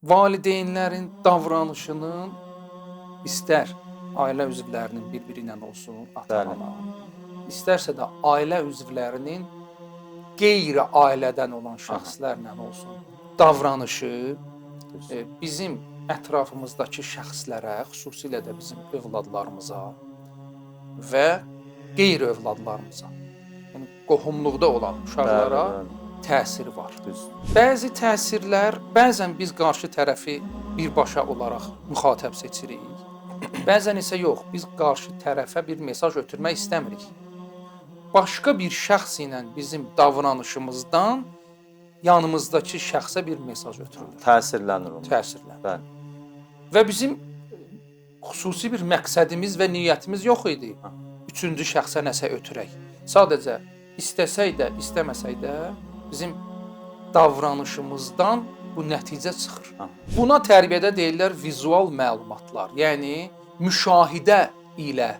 valideynlərin davranışının istər ailə üzvlərinin bir-biri ilə olsun, ata-ana, istərsə də ailə üzvlərinin qeyri-ailədən olan şəxslərlə olsun, davranışı bizim ətrafımızdakı şəxslərə, xüsusilə də bizim övladlarımıza və qeyri-övladlarımıza, yəni qohumluqda olan uşaqlara təsiri var. Bəzi təsirlər, bəzən biz qarşı tərəfi birbaşa olaraq müxatəb seçirik. Bəzən isə yox, biz qarşı tərəfə bir mesaj ötürmək istəmirik. Başqa bir şəxs ilə bizim davranışımızdan yanımızdakı şəxsə bir mesaj ötürülür. Təsirlənir onu. Təsirlənir. Bəli. Və bizim xüsusi bir məqsədimiz və niyyətimiz yox idi. Üçüncü şəxsə nəsə ötürək. Sadəcə istəsək də, istəməsək də bizim davranışımızdan bu nəticə çıxır. Buna tərbiyədə deyirlər vizual məlumatlar, yəni müşahidə ilə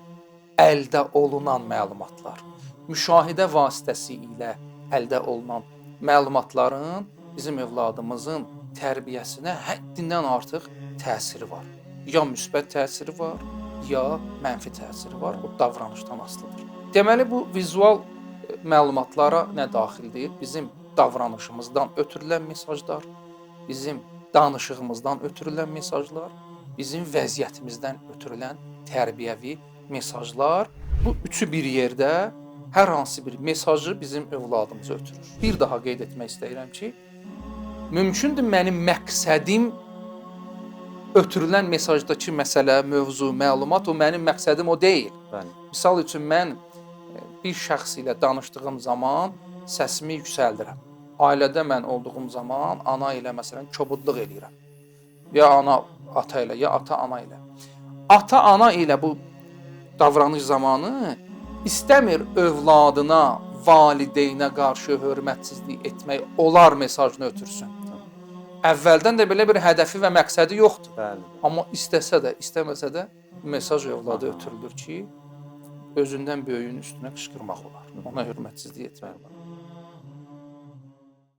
əldə olunan məlumatlar. Müşahidə vasitəsilə əldə olunan məlumatların bizim övladımızın tərbiyəsinə həddindən artıq təsiri var. Ya müsbət təsiri var, ya mənfi təsiri var. O davranışdan asılıdır. Deməli bu vizual məlumatlara nə daxildir? Bizim davranışımızdan ötürülən mesajlar, bizim danışığımızdan ötürülən mesajlar, bizim vəziyyətimizdən ötürülən tərbiyəvi mesajlar. Bu üçü bir yerdə hər hansı bir mesajı bizim övladımıza ötürür. Bir daha qeyd etmək istəyirəm ki, mümkündür mənim məqsədim ötürülən mesajdakı məsələ, mövzu, məlumat, o mənim məqsədim o deyil. Bəli. Misal üçün mən bir şəxs ilə danışdığım zaman səsimi yüksəldirəm. Ailədə mən olduğum zaman ana ilə məsələn kobudluq eləyirəm. Ya ana ata ilə, ya ata ana ilə. Ata ana ilə bu davranış zamanı istəmir övladına, valideynə qarşı hörmətsizlik etmək olar mesajını ötürsün. Əvvəldən də belə bir hədəfi və məqsədi yoxdur. Bəli. Amma istəsə də, istəməsə də mesaj övlada ötürülür ki, özündən böyüyün üstünə qışqırmaq olar. Ona hörmətsizlik etmək olar.